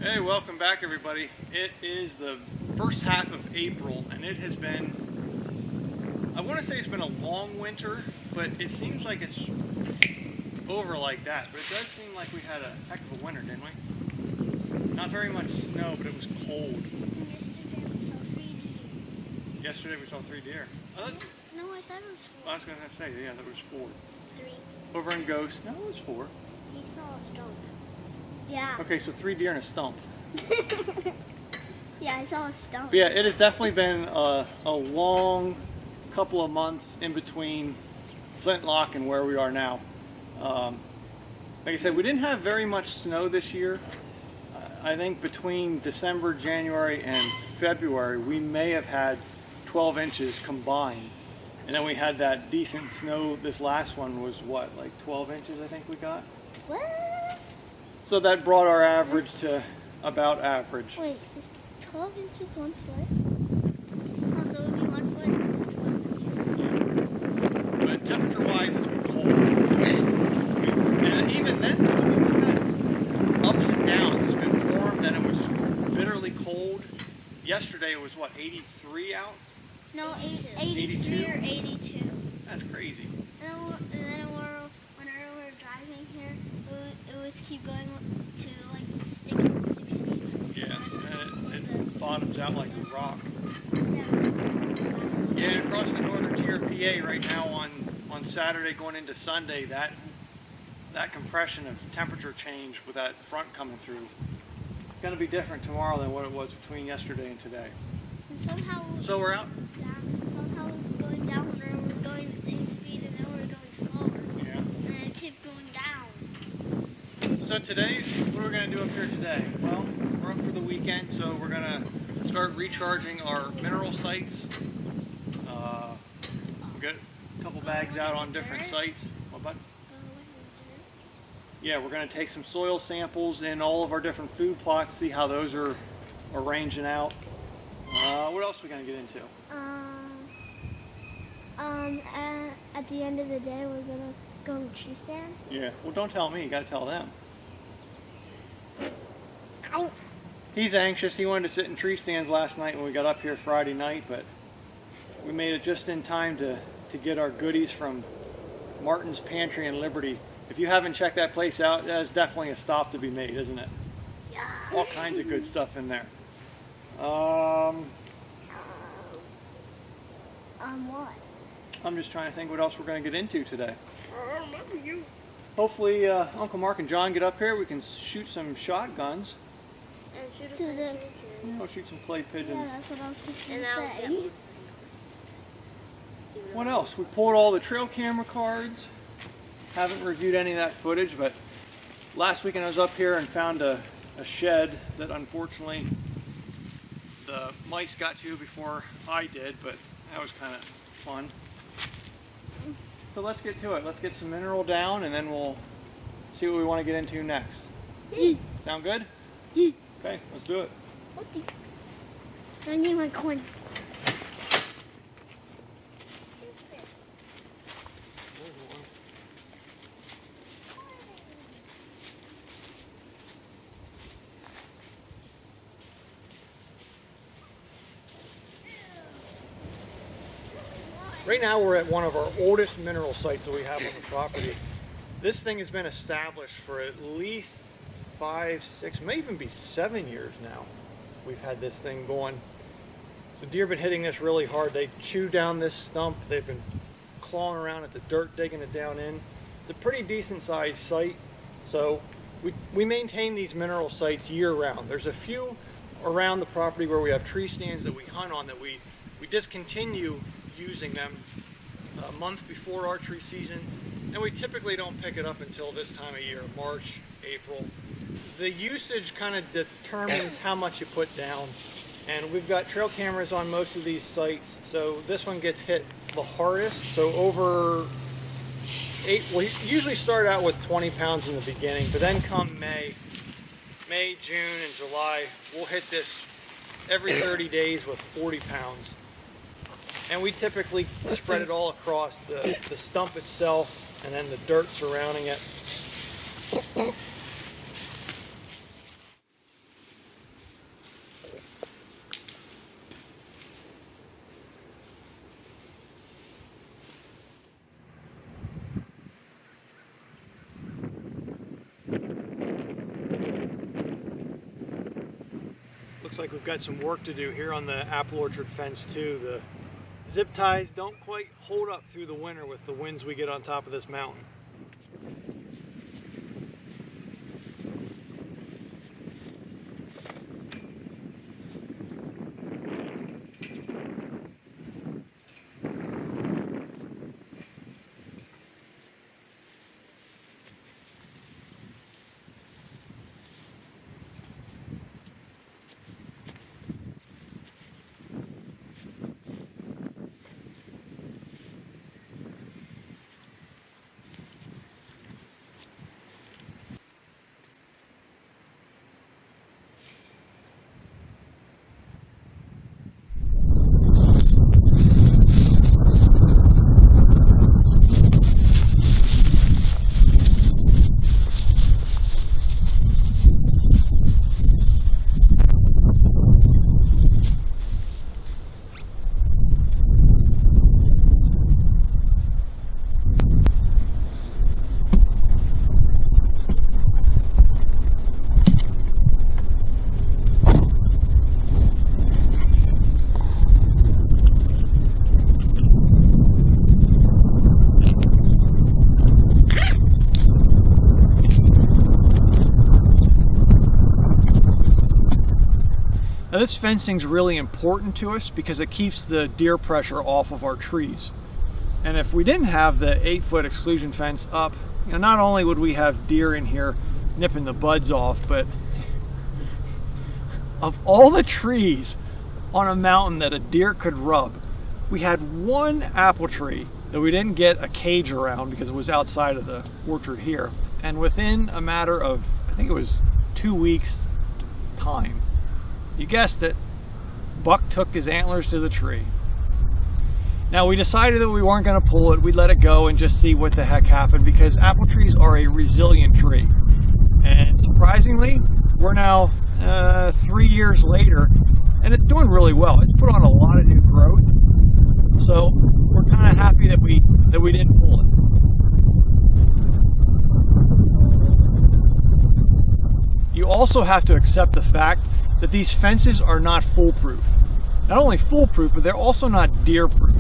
Hey, welcome back everybody. It is the first half of April and it has been, I want to say it's been a long winter, but it seems like it's over like that. But it does seem like we had a heck of a winter, didn't we? Not very much snow, but it was cold. Yesterday we saw 3 deer. Yesterday we saw 3 deer. No, I thought it was 4. I was going to say, yeah, that was 4. 3. Over in Ghost, no, it was 4. He saw a stump. Yeah. Okay, so 3 deer and a stump. Yeah, I saw a stump. But yeah, it has definitely been a long couple of months in between Flintlock and where we are now. Like I said, we didn't have very much snow this year. I think between December, January, and February, we may have had 12 inches combined. And then we had that decent snow. This last one was what, like 12 inches I think we got? What? So that brought our average to about average. Wait, is 12 inches 1 foot? Oh, so it would be 1 foot instead of 12 inches. Yeah. But temperature-wise, it's been cold. And even then, we've had ups and downs. It's been warm, then it was bitterly cold. Yesterday it was what, 83 out? No, 83 82? or 82. That's crazy. And then whenever we were driving here, it was keep going to like 60. Yeah, and it bottoms out like a rock. Yeah. Yeah, across the northern tier of PA right now on Saturday going into Sunday, that compression of temperature change with that front coming through is going to be different tomorrow than what it was between yesterday and today. And somehow So we're out. Somehow it was going down whenever we were going the same speed, and then we were going slower. Yeah. And it kept going down. So today, what are we going to do up here today? Well, we're up for the weekend, so we're going to start recharging our mineral sites. We got a couple bags out on different sites. What, bud? Yeah, we're going to take some soil samples in all of our different food plots, see how those are arranging out. What else are we going to get into? At the end of the day, we're gonna go to tree stands. Yeah, well, don't tell me, you got to tell them. Ow! He's anxious. He wanted to sit in tree stands last night when we got up here Friday night, but we made it just in time to get our goodies from Martin's Pantry in Liberty. If you haven't checked that place out, that's definitely a stop to be made, isn't it? Yeah. All kinds of good stuff in there. What? I'm just trying to think what else we're going to get into today. I remember you. Hopefully Uncle Mark and John get up here, we can shoot some shotguns. And shoot a pigeon. We'll shoot some clay pigeons. Yeah, that's what I was just going to say. What else? We pulled all the trail camera cards. Haven't reviewed any of that footage, but last weekend I was up here and found a shed that unfortunately the mice got to before I did, but that was kind of fun. So let's get to it. Let's get some mineral down and then we'll see what we want to get into next. Sound good? Okay, let's do it. I need my coin. Right now we're at one of our oldest mineral sites that we have on the property. This thing has been established for at least 5, 6, may even be 7 years now. We've had this thing going. So deer have been hitting this really hard. They chew down this stump. They've been clawing around at the dirt, digging it down in. It's a pretty decent sized site. So we maintain these mineral sites year round. There's a few around the property where we have tree stands that we hunt on that we discontinue using them a month before archery season, and we typically don't pick it up until this time of year, March, April. The usage kind of determines how much you put down, and we've got trail cameras on most of these sites, so this one gets hit the hardest. So over 8, we usually start out with 20 pounds in the beginning, but then come May, June, and July, we'll hit this every 30 days with 40 pounds. And we typically spread it all across the stump itself and then the dirt surrounding it. looks like we've got some work to do here on the apple orchard fence too. The zip ties don't quite hold up through the winter with the winds we get on top of this mountain. Now this fencing is really important to us because it keeps the deer pressure off of our trees. And if we didn't have the 8-foot exclusion fence up, you know, not only would we have deer in here nipping the buds off, but of all the trees on a mountain that a deer could rub, we had one apple tree that we didn't get a cage around because it was outside of the orchard here. And within a matter of, I think it was 2 weeks time, you guessed it, Buck took his antlers to the tree. Now we decided that we weren't going to pull it, we'd let it go and just see what the heck happened, because apple trees are a resilient tree. And surprisingly, we're now 3 years later and it's doing really well. It's put on a lot of new growth. So we're kind of happy that we didn't pull it. You also have to accept the fact that these fences are not foolproof. Not only foolproof, but they're also not deer proof.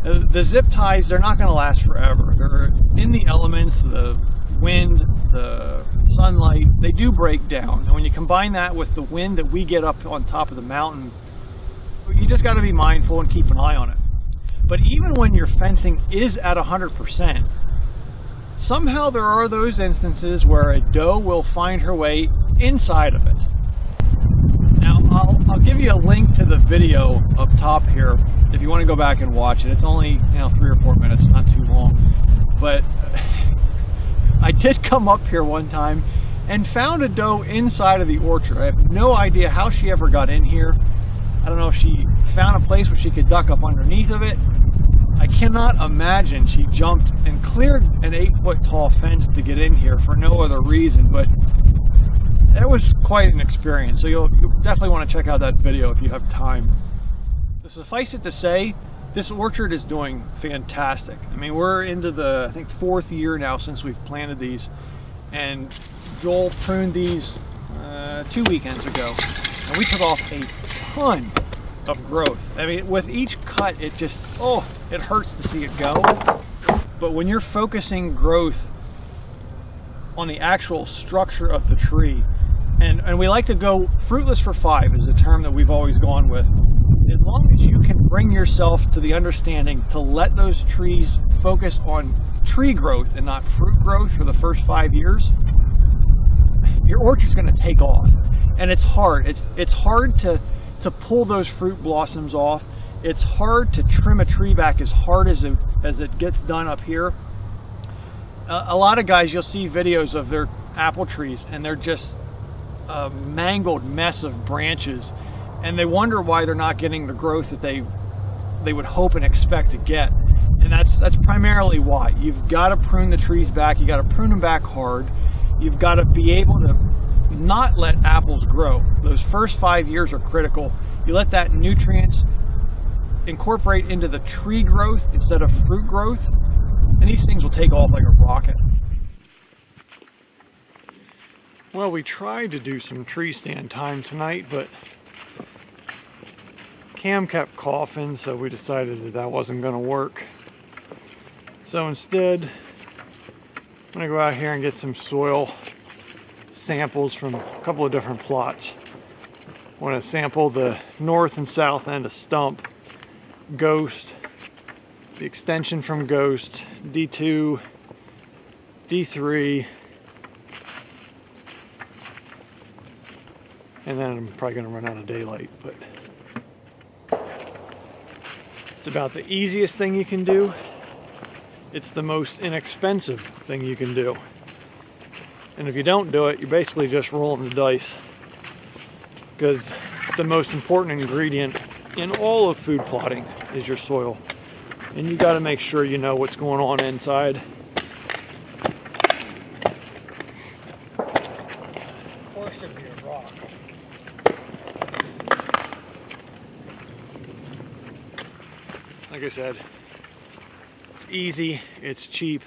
The zip ties, they're not going to last forever. They're in the elements, the wind, the sunlight, they do break down. And when you combine that with the wind that we get up on top of the mountain, you just got to be mindful and keep an eye on it. But even when your fencing is at 100%, somehow there are those instances where a doe will find her way inside of it. Now, I'll give you a link to the video up top here if you want to go back and watch it. It's only 3 or 4 minutes, not too long. But I did come up here one time and found a doe inside of the orchard. I have no idea how she ever got in here. I don't know if she found a place where she could duck up underneath of it. I cannot imagine she jumped and cleared an 8-foot tall fence to get in here for no other reason, but it was quite an experience. So you'll definitely want to check out that video if you have time. So suffice it to say, this orchard is doing fantastic. I mean, we're into the, I think, 4th year now since we've planted these, and Joel pruned these 2 weekends ago, and we took off a ton of growth. I mean, with each cut, it just, it hurts to see it go. But when you're focusing growth on the actual structure of the tree, and we like to go fruitless for 5 is a term that we've always gone with. As long as you can bring yourself to the understanding to let those trees focus on tree growth and not fruit growth for the first 5 years, your orchard's going to take off. And it's hard. It's hard to pull those fruit blossoms off. It's hard to trim a tree back as hard as it gets done up here. A lot of guys, you'll see videos of their apple trees and they're just a mangled mess of branches, and they wonder why they're not getting the growth that they would hope and expect to get. And that's primarily why. You've got to prune the trees back. You got to prune them back hard. You've got to be able to not let apples grow. Those first 5 years are critical. You let that nutrients incorporate into the tree growth instead of fruit growth, and these things will take off like a rocket. Well, we tried to do some tree stand time tonight, but Cam kept coughing, so we decided that that wasn't going to work. So instead, I'm going to go out here and get some soil samples from a couple of different plots. I want to sample the north and south end of Stump, Ghost, the extension from Ghost, D2, D3, and then I'm probably going to run out of daylight, but it's about the easiest thing you can do. It's the most inexpensive thing you can do. And if you don't do it, you're basically just rolling the dice, because it's the most important ingredient in all of food plotting is your soil. And you got to make sure you know what's going on inside. Of course, should be a rock. Like I said, it's easy, it's cheap,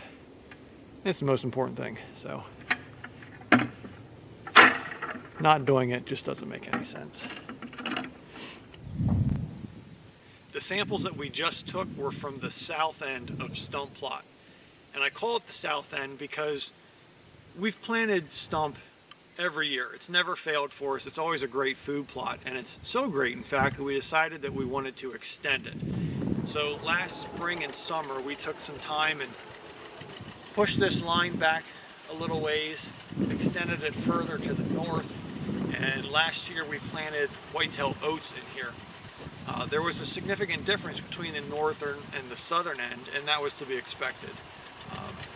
it's the most important thing. So not doing it just doesn't make any sense. The samples that we just took were from the south end of Stump plot. And I call it the south end because we've planted Stump every year. It's never failed for us. It's always a great food plot. And it's so great, in fact, that we decided that we wanted to extend it. So last spring and summer, we took some time and pushed this line back a little ways, extended it further to the north. And last year we planted whitetail oats in here. There was a significant difference between the northern and the southern end, and that was to be expected.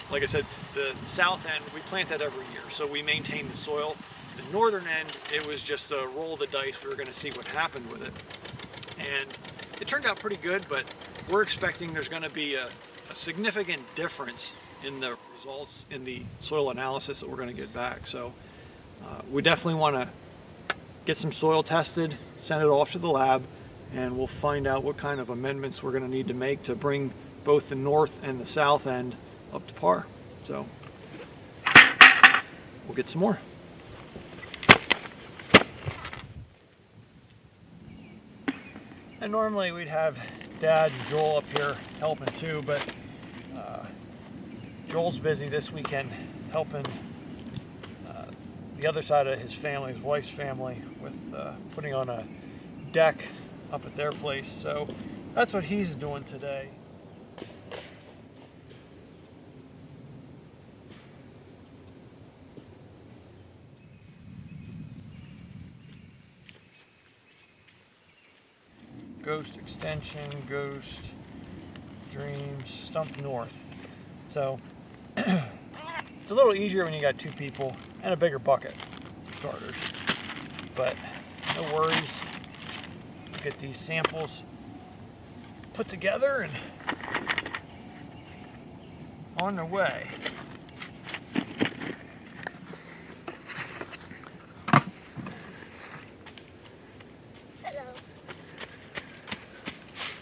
Like I said, the south end, we plant that every year, so we maintain the soil. The northern end, it was just a roll of the dice. We were going to see what happened with it. And it turned out pretty good, but we're expecting there's going to be a significant difference in the results in the soil analysis that we're going to get back. So we definitely want to get some soil tested, send it off to the lab, and we'll find out what kind of amendments we're going to need to make to bring both the north and the south end up to par. So we'll get some more. And normally we'd have Dad and Joel up here helping too, but Joel's busy this weekend helping the other side of his family, his wife's family, with putting on a deck up at their place. So that's what he's doing today. Ghost extension, Ghost, Dreams, Stump North. So it's a little easier when you got two people and a bigger bucket for starters. But no worries. We'll get these samples put together and on their way.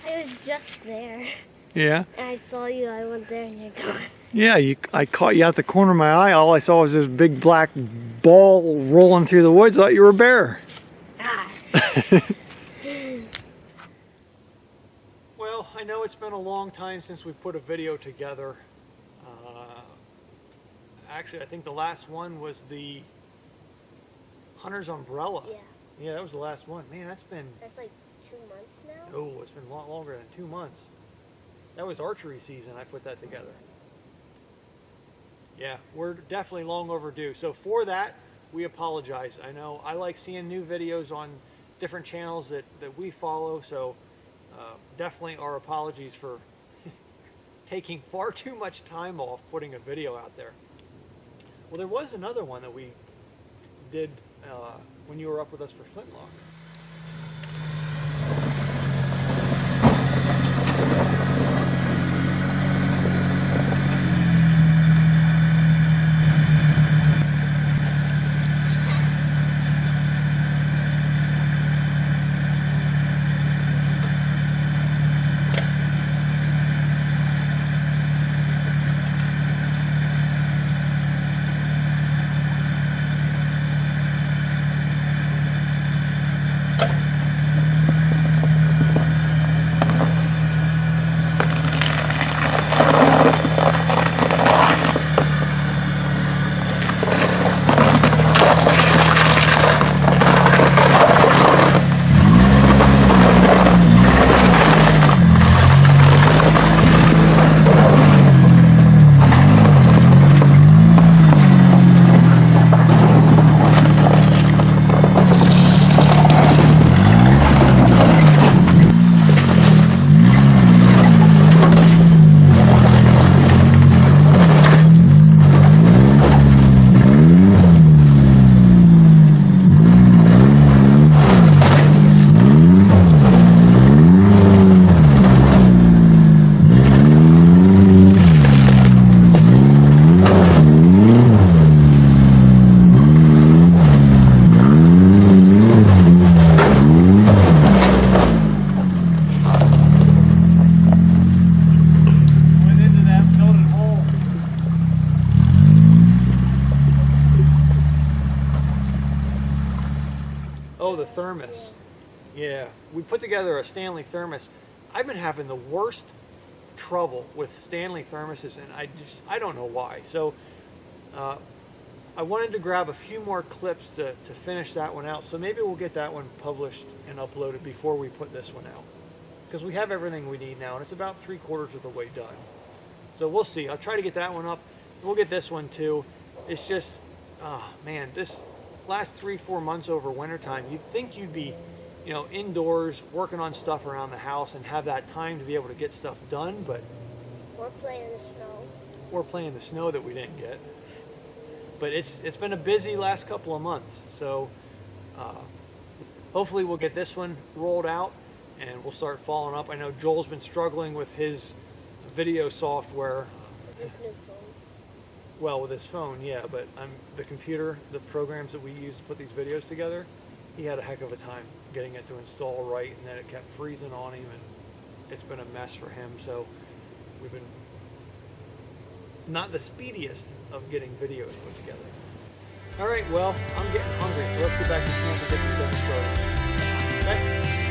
I was just there. Yeah? And I saw you, I went there and you're gone. Yeah, I caught you out the corner of my eye. All I saw was this big black ball rolling through the woods. I thought you were a bear. Ah. Well, I know it's been a long time since we put a video together. Actually, I think the last one was the Hunter's Umbrella. Yeah. Yeah, that was the last one. Man, That's like 2 months now? oh, it's been a lot longer than 2 months. That was archery season. I put that together. Yeah, we're definitely long overdue. So for that, we apologize. I know I like seeing new videos on different channels that we follow, so definitely our apologies for taking far too much time off putting a video out there. Well, there was another one that we did when you were up with us for Flintlock. Oh, the thermos. Yeah, we put together a Stanley thermos. I've been having the worst trouble with Stanley thermoses, and I don't know why. So I wanted to grab a few more clips to finish that one out. So maybe we'll get that one published and uploaded before we put this one out, because we have everything we need now, and it's about 3/4 of the way done. So we'll see. I'll try to get that one up. We'll get this one too. It's just, oh man, this last 3-4 months over wintertime, you'd think you'd be, you know, indoors working on stuff around the house and have that time to be able to get stuff done, but Or play in the snow. or play in the snow that we didn't get. But it's been a busy last couple of months, so hopefully we'll get this one rolled out and we'll start following up. I know Joel's been struggling with his video software. This new phone. Well, with his phone, yeah, but the computer, the programs that we use to put these videos together, he had a heck of a time getting it to install right, and then it kept freezing on him, and it's been a mess for him. So we've been not the speediest of getting videos put together. All right, well, I'm getting hungry, so let's get back to camp and get some dinner started. Okay?